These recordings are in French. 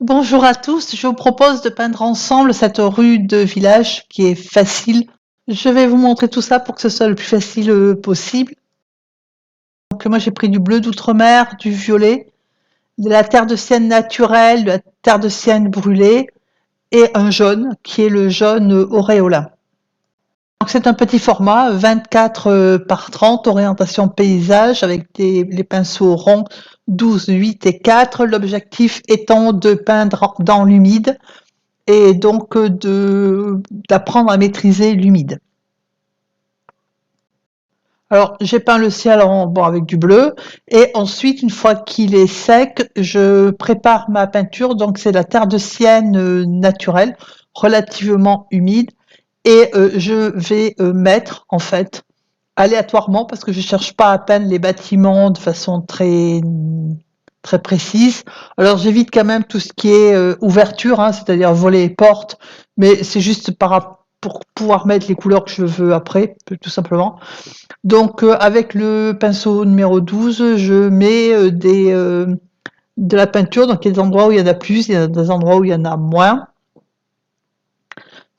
Bonjour à tous, je vous propose de peindre ensemble cette rue de village qui est facile. Je vais vous montrer tout ça pour que ce soit le plus facile possible. Donc moi j'ai pris du bleu d'outre-mer, du violet, de la terre de sienne naturelle, de la terre de sienne brûlée et un jaune qui est le jaune auréolin. Donc c'est un petit format, 24 par 30, orientation paysage avec les pinceaux ronds 12, 8 et 4. L'objectif étant de peindre dans l'humide et donc d'apprendre à maîtriser l'humide. Alors j'ai peint le ciel bon, avec du bleu et ensuite une fois qu'il est sec, je prépare ma peinture, donc c'est la terre de sienne naturelle, relativement humide et je vais mettre en fait aléatoirement parce que je cherche pas à peindre les bâtiments de façon très précise. Alors j'évite quand même tout ce qui est ouverture, hein, c'est-à-dire volets et portes, mais c'est juste pour pouvoir mettre les couleurs que je veux après, tout simplement. Donc avec le pinceau numéro 12, je mets de la peinture, donc il y a des endroits où il y en a plus, il y a des endroits où il y en a moins.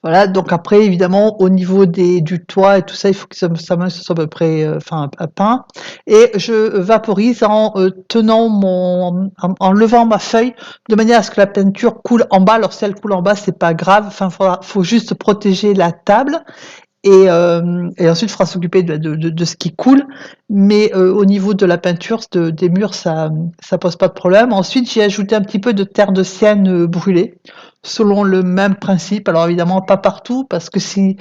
Voilà, donc après, évidemment, au niveau du toit et tout ça, il faut que ça soit à peu près à peint. Et je vaporise en tenant en levant ma feuille de manière à ce que la peinture coule en bas. Alors si elle coule en bas, c'est pas grave. Enfin, faut juste protéger la table. Et ensuite, il faudra s'occuper de ce qui coule. Mais au niveau de la peinture, des murs, ça pose pas de problème. Ensuite, j'ai ajouté un petit peu de terre de sienne brûlée, selon le même principe. Alors évidemment, pas partout, parce que si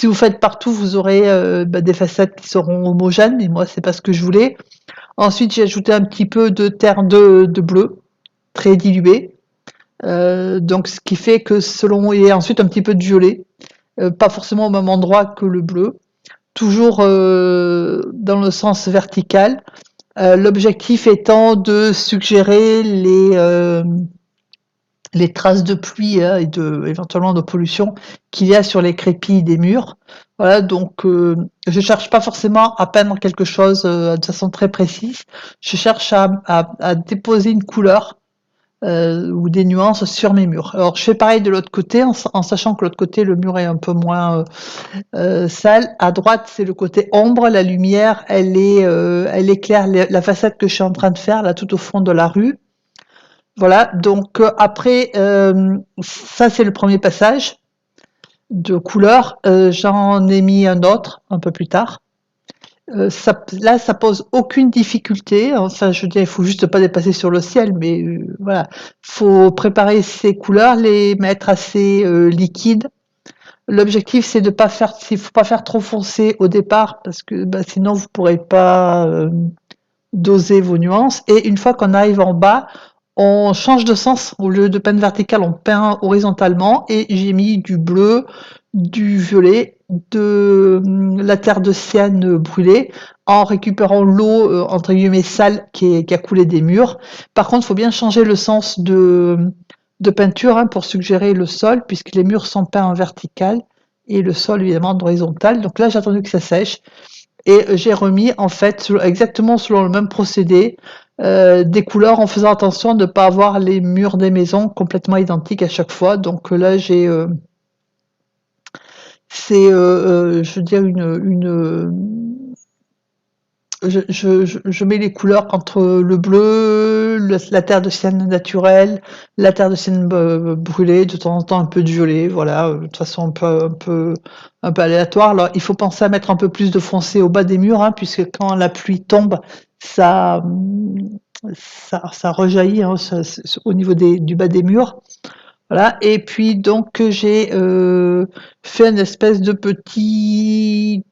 vous faites partout, vous aurez des facettes qui seront homogènes. Et moi, c'est pas ce que je voulais. Ensuite, j'ai ajouté un petit peu de terre de bleu, très diluée. Donc, ce qui fait que et ensuite un petit peu de violet. Pas forcément au même endroit que le bleu, toujours dans le sens vertical. L'objectif étant de suggérer les traces de pluie hein, et éventuellement de pollution qu'il y a sur les crépis des murs. Voilà, donc je cherche pas forcément à peindre quelque chose de façon très précise. Je cherche à déposer une couleur ou des nuances sur mes murs. Alors je fais pareil de l'autre côté en sachant que l'autre côté le mur est un peu moins sale. À droite c'est le côté ombre, la lumière elle éclaire la façade que je suis en train de faire là tout au fond de la rue. Voilà, donc après ça c'est le premier passage de couleur. J'en ai mis un autre un peu plus tard. Là, ça pose aucune difficulté. Enfin, je veux dire, il faut juste pas dépasser sur le ciel, mais voilà. Faut préparer ces couleurs, les mettre assez liquides. L'objectif, c'est de pas faire, il faut pas faire trop foncé au départ, parce que bah, sinon vous pourrez pas doser vos nuances. Et une fois qu'on arrive en bas, on change de sens. Au lieu de peindre vertical, on peint horizontalement. Et j'ai mis du bleu, du violet, de la terre de sienne brûlée, en récupérant l'eau entre guillemets sale qui a coulé des murs. Par contre, il faut bien changer le sens de peinture hein, pour suggérer le sol, puisque les murs sont peints en vertical et le sol évidemment en horizontal. Donc là, j'ai attendu que ça sèche et j'ai remis en fait exactement selon le même procédé des couleurs en faisant attention de ne pas avoir les murs des maisons complètement identiques à chaque fois. Donc là, je veux dire je mets les couleurs entre le bleu, la terre de sienne naturelle, la terre de sienne brûlée, de temps en temps un peu de violet, voilà, de toute façon un peu aléatoire. Alors il faut penser à mettre un peu plus de foncé au bas des murs, hein, puisque quand la pluie tombe, ça, ça rejaillit hein, au niveau du bas des murs. Voilà, et puis donc j'ai fait une espèce de petit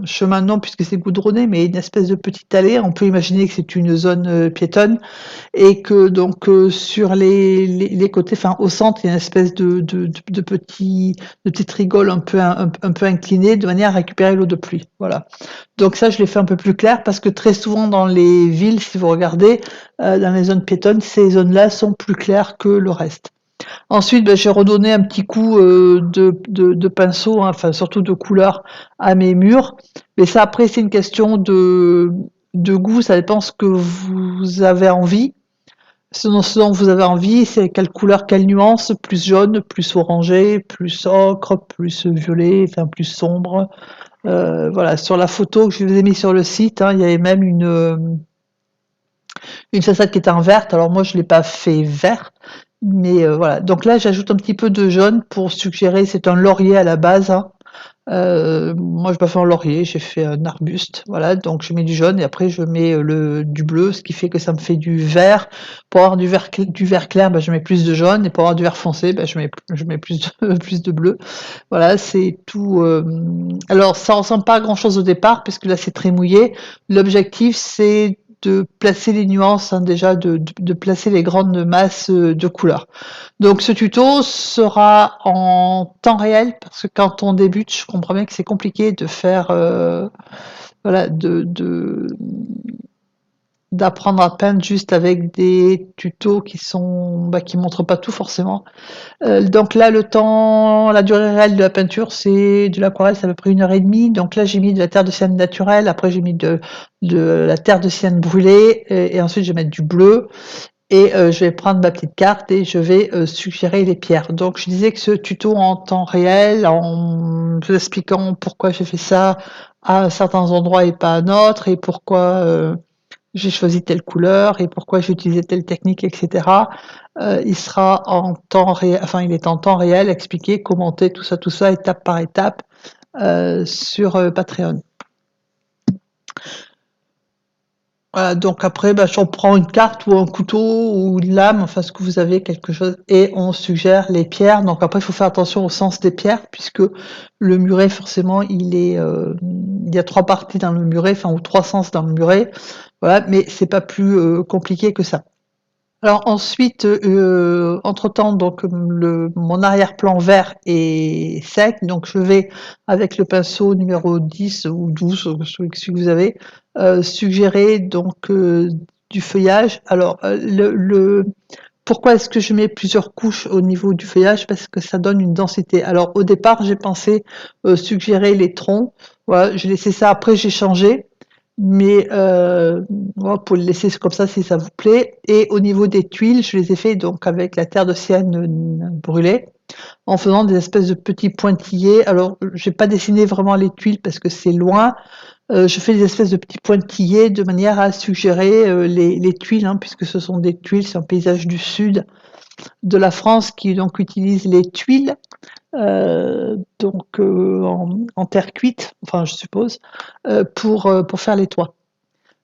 chemin non puisque c'est goudronné, mais une espèce de petite allée. On peut imaginer que c'est une zone piétonne et que donc sur les côtés, enfin au centre, il y a une espèce de petite rigole un peu inclinée de manière à récupérer l'eau de pluie. Voilà. Donc ça, je l'ai fait un peu plus clair parce que très souvent dans les villes, si vous regardez, dans les zones piétonnes, ces zones-là sont plus claires que le reste. Ensuite, j'ai redonné un petit coup de pinceau, hein, enfin surtout de couleur à mes murs. Mais ça, après, c'est une question de goût, ça dépend ce que vous avez envie. Ce dont vous avez envie, c'est quelle couleur, quelle nuance, plus jaune, plus orangé, plus ocre, plus violet, enfin plus sombre. Voilà, sur la photo que je vous ai mis sur le site, hein, il y avait même une façade qui était en verte. Alors moi, je l'ai pas fait vert, mais voilà. Donc là, j'ajoute un petit peu de jaune pour suggérer. C'est un laurier à la base, hein. Moi, j'ai pas fait un laurier, j'ai fait un arbuste, voilà. Donc je mets du jaune et après je mets du bleu, ce qui fait que ça me fait du vert. Pour avoir du vert clair, bah, je mets plus de jaune et pour avoir du vert foncé, bah, je mets plus de, plus de bleu. Voilà, c'est tout. Alors, ça ressemble pas à grand-chose au départ, puisque là, c'est très mouillé. L'objectif, c'est de placer les nuances, hein, déjà, de placer les grandes masses de couleurs. Donc, ce tuto sera en temps réel, parce que quand on débute, je comprends bien que c'est compliqué de faire, voilà, d'apprendre à peindre juste avec des tutos qui sont, bah, qui montrent pas tout forcément. Donc là, la durée réelle de la peinture, c'est de l'aquarelle, c'est à peu près 1 heure et demie. Donc là, j'ai mis de la terre de sienne naturelle, après j'ai mis de la terre de sienne brûlée, et ensuite je vais mettre du bleu. Et je vais prendre ma petite carte et je vais suggérer les pierres. Donc je disais que ce tuto en temps réel, en vous expliquant pourquoi j'ai fait ça à certains endroits et pas à d'autres, et pourquoi j'ai choisi telle couleur et pourquoi j'ai utilisé telle technique, etc. Il sera en temps réel, enfin il est en temps réel, expliqué, commenté, tout ça, étape par étape, sur Patreon. Voilà, donc après, bah, on prend une carte ou un couteau ou une lame, enfin ce que vous avez, quelque chose, et on suggère les pierres. Donc après, il faut faire attention au sens des pierres, puisque le muret, forcément, il y a 3 parties dans le muret, enfin, ou 3 sens dans le muret. Voilà, mais c'est pas plus compliqué que ça. Alors ensuite, entre-temps, donc mon arrière-plan vert est sec, donc je vais, avec le pinceau numéro 10 ou 12, celui que vous avez, suggérer donc du feuillage. Alors, pourquoi est-ce que je mets plusieurs couches au niveau du feuillage? Parce que ça donne une densité. Alors au départ, j'ai pensé suggérer les troncs. Voilà, j'ai laissé ça, après j'ai changé. Mais voilà, pour le laisser comme ça si ça vous plaît. Et au niveau des tuiles, je les ai fait donc avec la terre de sienne brûlée, en faisant des espèces de petits pointillés. Alors, j'ai pas dessiné vraiment les tuiles parce que c'est loin. Je fais des espèces de petits pointillés de manière à suggérer les tuiles, hein, puisque ce sont des tuiles, c'est un paysage du sud de la France qui donc utilise les tuiles, donc en terre cuite, enfin je suppose, pour faire les toits.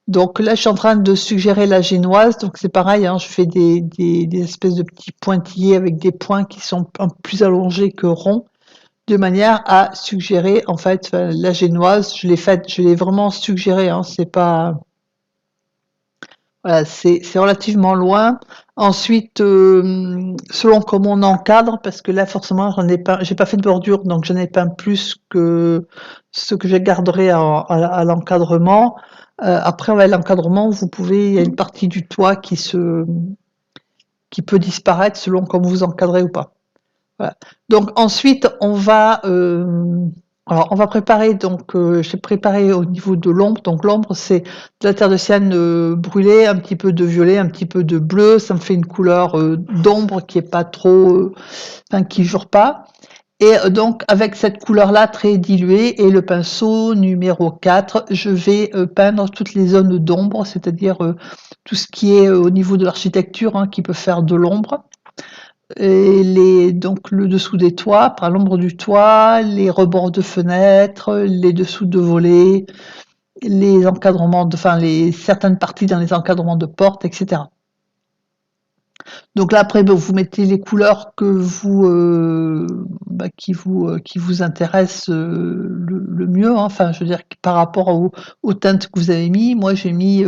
Donc là, je suis en train de suggérer la génoise, donc c'est pareil, hein, je fais des espèces de petits pointillés avec des points qui sont un peu plus allongés que ronds, de manière à suggérer en fait la génoise. Je l'ai vraiment suggéré, hein, c'est pas, voilà, c'est relativement loin. Ensuite, selon comment on encadre, parce que là forcément j'ai pas fait de bordure, donc j'en ai peint plus que ce que je garderai à l'encadrement. Après, ouais, l'encadrement, il y a une partie du toit qui peut disparaître selon comment vous encadrez ou pas. Voilà. Donc ensuite, on va préparer. Donc j'ai préparé au niveau de l'ombre. Donc l'ombre, c'est de la terre de sienne brûlée, un petit peu de violet, un petit peu de bleu. Ça me fait une couleur d'ombre qui est pas trop, enfin qui jure pas. Et donc avec cette couleur-là très diluée et le pinceau numéro 4, je vais peindre toutes les zones d'ombre, c'est-à-dire tout ce qui est au niveau de l'architecture, hein, qui peut faire de l'ombre. Et donc le dessous des toits, par l'ombre du toit, les rebords de fenêtres, les dessous de volets, les encadrements, enfin certaines parties dans les encadrements de portes, etc. Donc là après, vous mettez les couleurs que qui vous intéressent le mieux, hein. Enfin, je veux dire par rapport aux teintes que vous avez mis. Moi, j'ai mis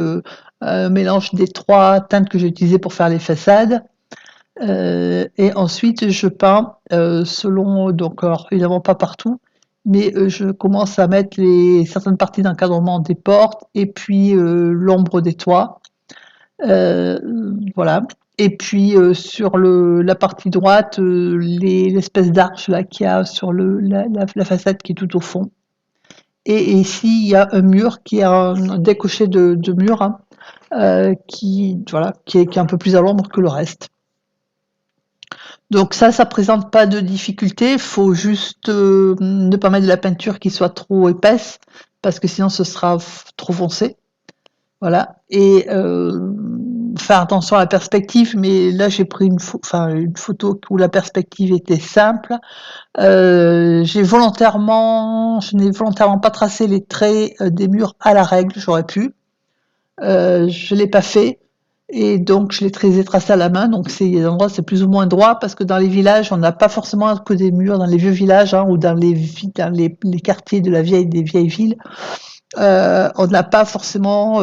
un mélange des 3 teintes que j'ai utilisées pour faire les façades. Et ensuite, je peins selon, donc alors évidemment pas partout, mais je commence à mettre certaines parties d'encadrement des portes et puis l'ombre des toits. Voilà. Et puis sur la partie droite, l'espèce d'arche là qu'il y a sur la façade qui est tout au fond. Et ici, il y a un mur qui est un décoché de mur, hein. voilà, qui est un peu plus à l'ombre que le reste. Donc ça présente pas de difficulté, faut juste ne pas mettre de la peinture qui soit trop épaisse, parce que sinon ce sera trop foncé. Voilà, et faire attention à la perspective, mais là j'ai pris une photo où la perspective était simple. Je n'ai volontairement pas tracé les traits des murs à la règle, j'aurais pu. Je l'ai pas fait, et donc je les ai tracés à la main, donc ces endroits c'est plus ou moins droit, parce que dans les villages on n'a pas forcément que des murs, dans les vieux villages, hein, ou dans les quartiers de des vieilles villes, on n'a pas forcément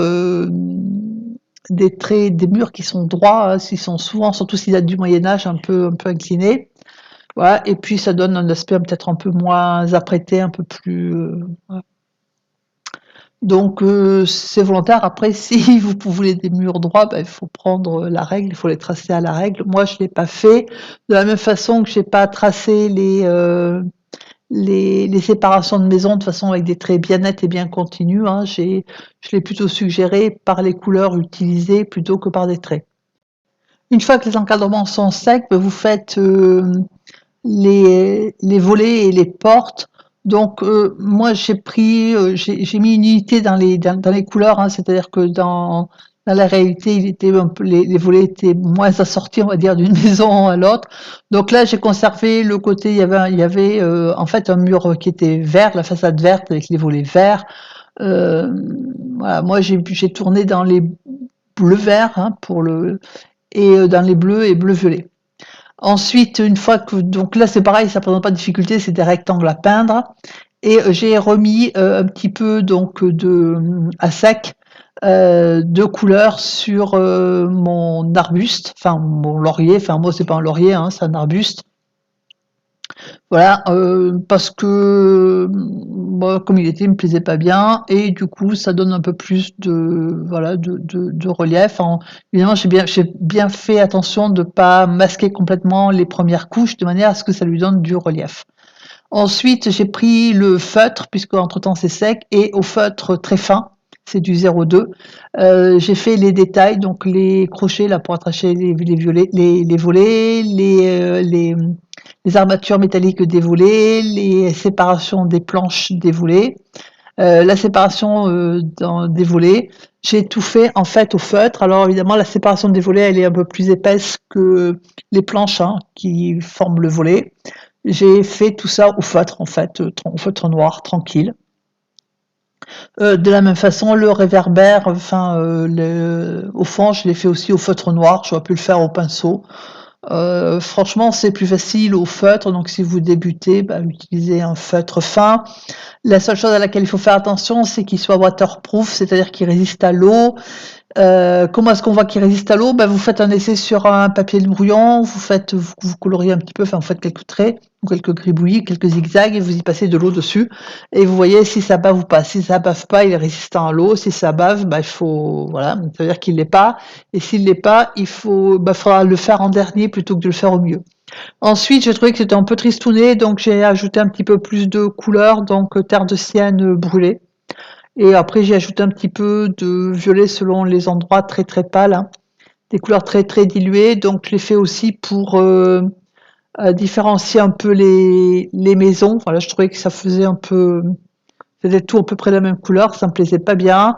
des traits, des murs qui sont droits, hein, ils sont souvent, surtout s'ils datent du Moyen-Âge, un peu inclinés. Voilà, et puis ça donne un aspect peut-être un peu moins apprêté, un peu plus. Voilà. Donc c'est volontaire. Après, si vous voulez des murs droits, il faut prendre la règle, il faut les tracer à la règle. Moi, je l'ai pas fait. De la même façon que j'ai pas tracé les séparations de maisons de façon avec des traits bien nets et bien continus, hein. Je l'ai plutôt suggéré par les couleurs utilisées plutôt que par des traits. Une fois que les encadrements sont secs, vous faites les volets et les portes. Donc moi j'ai mis une unité dans les couleurs, hein, c'est-à-dire que dans la réalité il était un peu, les volets étaient moins assortis, on va dire, d'une maison à l'autre. Donc là j'ai conservé le côté, il y avait en fait un mur qui était vert, la façade verte avec les volets verts. Euh, voilà, moi j'ai tourné dans les bleus verts, hein, et dans les bleus et bleu violet. Ensuite, une fois que, donc là c'est pareil, ça présente pas de difficulté, c'est des rectangles à peindre. Et j'ai remis un petit peu donc à sec de couleurs sur mon arbuste, enfin mon laurier, enfin moi c'est pas un laurier, hein, c'est un arbuste. Voilà, parce que moi, comme il était, il me plaisait pas bien, et du coup ça donne un peu plus de voilà de relief. Évidemment j'ai bien fait attention de pas masquer complètement les premières couches de manière à ce que ça lui donne du relief. Ensuite j'ai pris le feutre, puisque entre temps c'est sec, et au feutre très fin, c'est du 0,2. J'ai fait les détails, donc les crochets là pour attacher les volets, les armatures métalliques des volets, les séparations des planches des volets, la séparation des volets. J'ai tout fait en fait au feutre. Alors évidemment la séparation des volets elle est un peu plus épaisse que les planches, hein, qui forment le volet. J'ai fait tout ça au feutre en fait, au feutre noir, tranquille. De la même façon, le réverbère, au fond, je l'ai fait aussi au feutre noir, j'aurais pu le faire au pinceau. Franchement, c'est plus facile au feutre, donc si vous débutez, utilisez un feutre fin. La seule chose à laquelle il faut faire attention, c'est qu'il soit waterproof, c'est-à-dire qu'il résiste à l'eau. Comment est-ce qu'on voit qu'il résiste à l'eau? Vous faites un essai sur un papier de brouillon, vous coloriez un petit peu, enfin vous faites quelques traits, ou quelques gribouillis, quelques zigzags, et vous y passez de l'eau dessus, et vous voyez si ça bave ou pas. Si ça bave pas, il est résistant à l'eau. Si ça bave, il faut, voilà, ça veut dire qu'il l'est pas. Et s'il l'est pas, faudra le faire en dernier plutôt que de le faire au mieux. Ensuite, j'ai trouvé que c'était un peu tristouné, donc j'ai ajouté un petit peu plus de couleurs, donc terre de sienne brûlée. Et après, j'ai ajouté un petit peu de violet selon les endroits très très pâles, hein, des couleurs très très diluées. Donc, je l'ai fait aussi pour différencier un peu les maisons. Voilà, je trouvais que ça faisait tout à peu près la même couleur, ça me plaisait pas bien.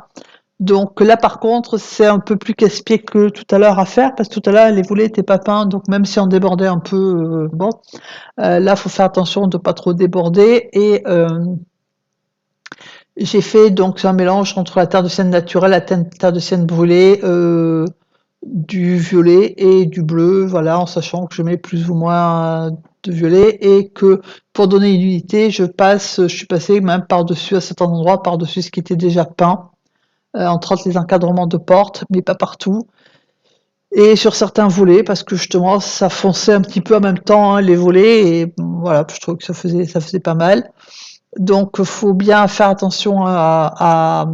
Donc là, par contre, c'est un peu plus casse-pied que tout à l'heure à faire, parce que tout à l'heure, les volets étaient pas peints, donc même si on débordait un peu, bon, là, faut faire attention de pas trop déborder. Et j'ai fait donc un mélange entre la terre de sienne naturelle, la terre de sienne brûlée, du violet et du bleu, voilà, en sachant que je mets plus ou moins de violet, et que pour donner une unité, je suis passée même par-dessus, à certains endroits, par-dessus ce qui était déjà peint, entre autres les encadrements de portes, mais pas partout. Et sur certains volets, parce que justement ça fonçait un petit peu en même temps, hein, les volets, et voilà, je trouve que ça faisait pas mal. Donc, faut bien faire attention à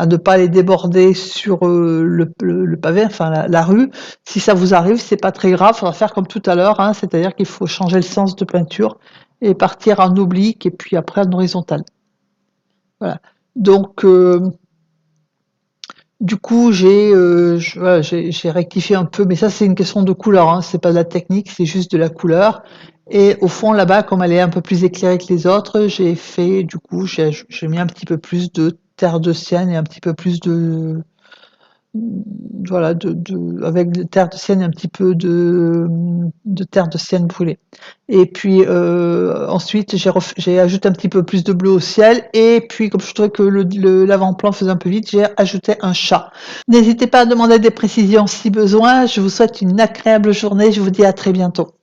ne pas les déborder sur le pavé, enfin la rue. Si ça vous arrive, c'est pas très grave, il faudra faire comme tout à l'heure, hein, c'est-à-dire qu'il faut changer le sens de peinture et partir en oblique et puis après en horizontal. Voilà. Donc, Du coup, voilà, j'ai rectifié un peu, mais ça, c'est une question de couleur, hein, c'est pas de la technique, c'est juste de la couleur. Et au fond, là-bas, comme elle est un peu plus éclairée que les autres, du coup, j'ai mis un petit peu plus de terre de sienne et un petit peu plus voilà, avec de terre de sienne et un petit peu de terre de sienne brûlée. Et puis ensuite, j'ai ajouté un petit peu plus de bleu au ciel. Et puis, comme je trouvais que l'avant-plan faisait un peu vite, j'ai ajouté un chat. N'hésitez pas à demander des précisions si besoin. Je vous souhaite une agréable journée. Je vous dis à très bientôt.